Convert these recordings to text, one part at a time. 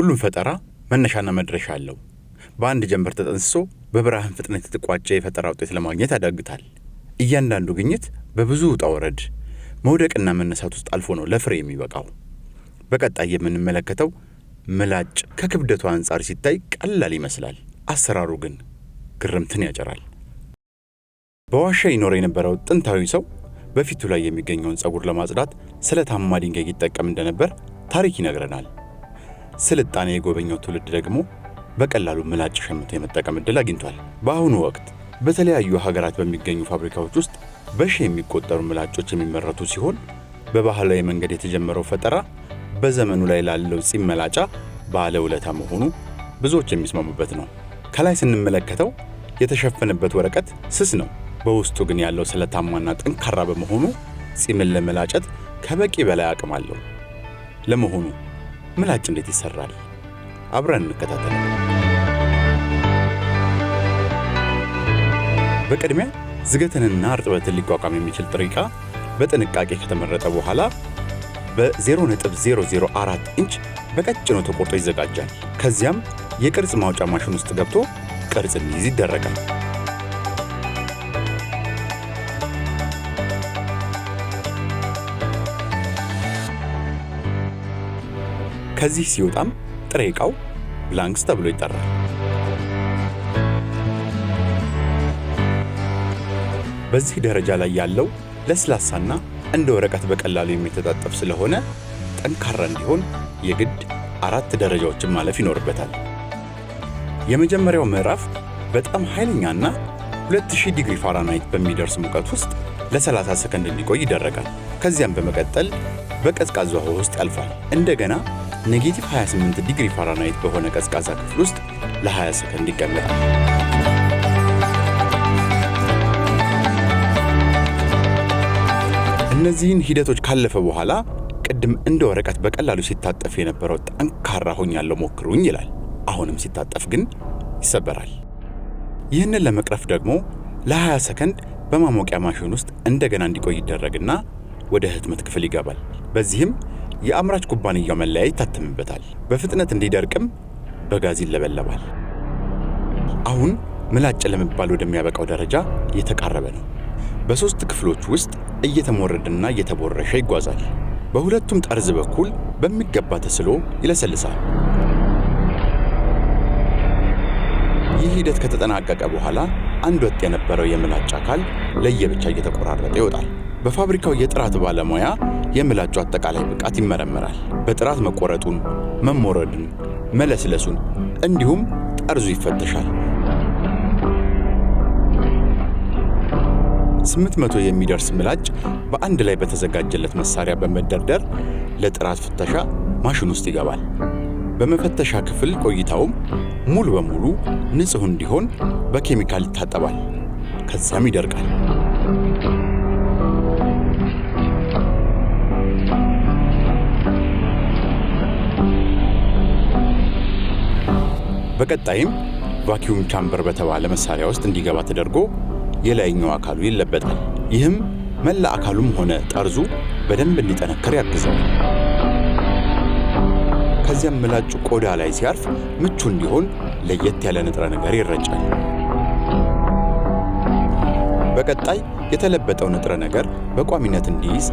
ሁሉም ፈጠራ መነሻና መድረሻ አለው። በአንድ ጀንበር ተጠንስሶ በብርሃን ፍጥነት የተቋጨ የፈጠራ ውጤት ለማግኘት ያዳግታል። እያንዳንዱ ግኝት በብዙ ውጣ ውረድ መውደቅና መነሳት ውስጥ አልፎ ነው ለፍሬ የሚበቃው። በቀጣይ የምንመለከተው ምላጭ ከክብደቱ አንጻር ሲታይ ቀላል ይመስላል። አሰራሩ ግን ግርምትን ያጭራል። በዋሻ ይኖር የነበረው ጥንታዊ ሰው በፊቱ ላይ የሚገኘውን ፀጉር ለማጽዳት ስለታማ ድንጋይ ይጠቀም እንደነበር ታሪክ ይነግረናል። ስልጣኔ የጎበኘው ትውልድ ደግሞ በቀላሉ ምላጭ ሸምቶ የመጠቀም ዕድል አግኝቷል። በአሁኑ ወቅት በተለያዩ ሀገራት በሚገኙ ፋብሪካዎች ውስጥ በሺህ የሚቆጠሩ ምላጮች የሚመረቱ ሲሆን በባህላዊ መንገድ የተጀመረው ፈጠራ በዘመኑ ላይ ላለው ጺም መላጫ ባለውለታ መሆኑ ብዙዎች የሚስማሙበት ነው። ከላይ ስንመለከተው የተሸፈነበት ወረቀት ስስ ነው። በውስጡ ግን ያለው ስለታማና ጠንካራ በመሆኑ ጺምን ለመላጨት ከበቂ በላይ አቅም አለው። ለመሆኑ ምላጭ እንዴት ይሰራል? አብረን እንከታተል። በቅድሚያ ዝገትንና እርጥበትን ሊቋቋም የሚችል ጥሬ ዕቃ በጥንቃቄ ከተመረጠ በኋላ በ0.004 ኢንች በቀጭኑ ተቆርጦ ይዘጋጃል። ከዚያም የቅርጽ ማውጫ ማሽን ውስጥ ገብቶ ቅርጽ እንዲይዝ ይደረጋል። ከዚህ ሲወጣም ጥሬ ዕቃው ብላንክስ ተብሎ ይጠራል። በዚህ ደረጃ ላይ ያለው ለስላሳና እንደ ወረቀት በቀላሉ የሚተጣጠፍ ስለሆነ ጠንካራ እንዲሆን የግድ 4 ደረጃዎችን ማለፍ ይኖርበታል። የመጀመሪያው ምዕራፍ በጣም ኃይለኛና 2000 ዲግሪ ፋራናይት በሚደርስ ሙቀት ውስጥ ለ30 ሰከንድ እንዲቆይ ይደረጋል። ከዚያም በመቀጠል በቀዝቃዛ ውሃ ውስጥ ያልፋል። እንደገና ኔጌቲቭ 28 ዲግሪ ፋራናይት በሆነ ቀዝቃዛ ክፍል ውስጥ ለ20 ሰከንድ ይቀመጣል። እነዚህን ሂደቶች ካለፈ በኋላ ቅድም እንደ ወረቀት በቀላሉ ሲታጠፍ የነበረው ጠንካራ ሆኛለሁ ሞክሩኝ ይላል። አሁንም ሲታጠፍ ግን ይሰበራል። ይህንን ለመቅረፍ ደግሞ ለ20 ሰከንድ በማሞቂያ ማሽን ውስጥ እንደገና እንዲቆይ ይደረግና ወደ ህትመት ክፍል ይገባል። በዚህም የአምራች ኩባንያው መለያ ይታተምበታል። በፍጥነት እንዲደርቅም በጋዝ ይለበለባል። አሁን ምላጭ ለመባል ወደሚያበቃው ደረጃ እየተቃረበ ነው። በ3 ክፍሎች ውስጥ እየተሞረደና እየተቦረሸ ይጓዛል። በሁለቱም ጠርዝ በኩል በሚገባ ተስሎ ይለሰልሳል። ይህ ሂደት ከተጠናቀቀ በኋላ አንድ ወጥ የነበረው የምላጭ አካል ለየብቻ እየተቆራረጠ ይወጣል። በፋብሪካው የጥራት ባለሙያ የምላጩ አጠቃላይ ብቃት ይመረመራል። በጥራት መቆረጡን፣ መሞረድን፣ መለስለሱን እንዲሁም ጠርዙ ይፈተሻል። 800 የሚደርስ ምላጭ በአንድ ላይ በተዘጋጀለት መሳሪያ በመደርደር ለጥራት ፍተሻ ማሽን ውስጥ ይገባል። በመፈተሻ ክፍል ቆይታውም ሙሉ በሙሉ ንጹህ እንዲሆን በኬሚካል ይታጠባል። ከዚያም ይደርቃል። በቀጣይም ቫኪዩም ቻምበር በተባለ መሳሪያ ውስጥ እንዲገባ ተደርጎ የላይኛው አካሉ ይለበጣል። ይህም መላ አካሉም ሆነ ጠርዙ በደንብ እንዲጠነከር ያግዘዋል። ከዚያም ምላጩ ቆዳ ላይ ሲያርፍ ምቹ እንዲሆን ለየት ያለ ንጥረ ነገር ይረጫል። በቀጣይ የተለበጠው ንጥረ ነገር በቋሚነት እንዲይዝ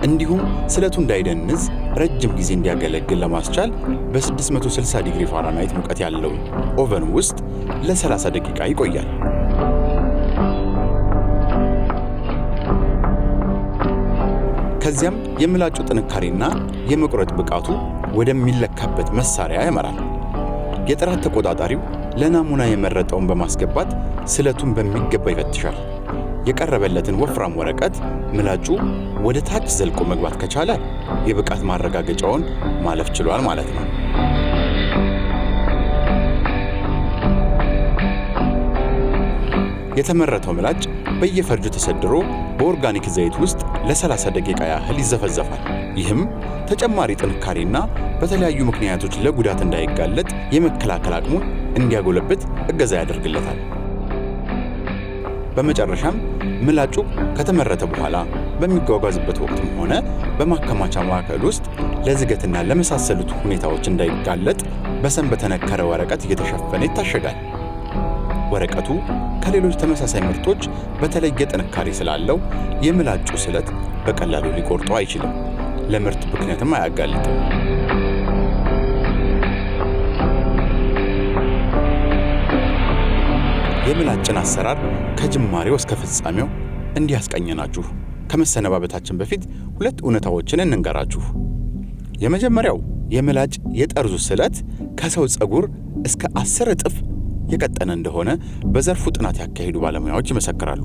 እንዲሁም ስለቱ እንዳይደንዝ ረጅም ጊዜ እንዲያገለግል ለማስቻል በ660 ዲግሪ ፋራናይት ሙቀት ያለው ኦቨን ውስጥ ለ30 ደቂቃ ይቆያል። ከዚያም የምላጩ ጥንካሬና የመቁረጥ ብቃቱ ወደሚለካበት መሳሪያ ያመራል። የጥራት ተቆጣጣሪው ለናሙና የመረጠውን በማስገባት ስለቱን በሚገባ ይፈትሻል። የቀረበለትን ወፍራም ወረቀት ምላጩ ወደ ታች ዘልቆ መግባት ከቻለ የብቃት ማረጋገጫውን ማለፍ ችሏል ማለት ነው። የተመረተው ምላጭ በየፈርጁ ተሰድሮ በኦርጋኒክ ዘይት ውስጥ ለ30 ደቂቃ ያህል ይዘፈዘፋል። ይህም ተጨማሪ ጥንካሬና በተለያዩ ምክንያቶች ለጉዳት እንዳይጋለጥ የመከላከል አቅሙን እንዲያጎለብት እገዛ ያደርግለታል። በመጨረሻም ምላጩ ከተመረተ በኋላ በሚጓጓዝበት ወቅትም ሆነ በማከማቻ ማዕከል ውስጥ ለዝገትና ለመሳሰሉት ሁኔታዎች እንዳይጋለጥ በሰም በተነከረ ወረቀት እየተሸፈነ ይታሸጋል። ወረቀቱ ከሌሎች ተመሳሳይ ምርቶች በተለየ ጥንካሬ ስላለው የምላጩ ስለት በቀላሉ ሊቆርጠው አይችልም፣ ለምርት ብክነትም አያጋልጥም። የምላጭን አሰራር ከጅማሬው እስከ ፍጻሜው እንዲያስቃኘናችሁ ከመሰነባበታችን በፊት 2 እውነታዎችን እንንገራችሁ። የመጀመሪያው የምላጭ የጠርዙ ስለት ከሰው ፀጉር እስከ 10 እጥፍ የቀጠነ እንደሆነ በዘርፉ ጥናት ያካሄዱ ባለሙያዎች ይመሰክራሉ።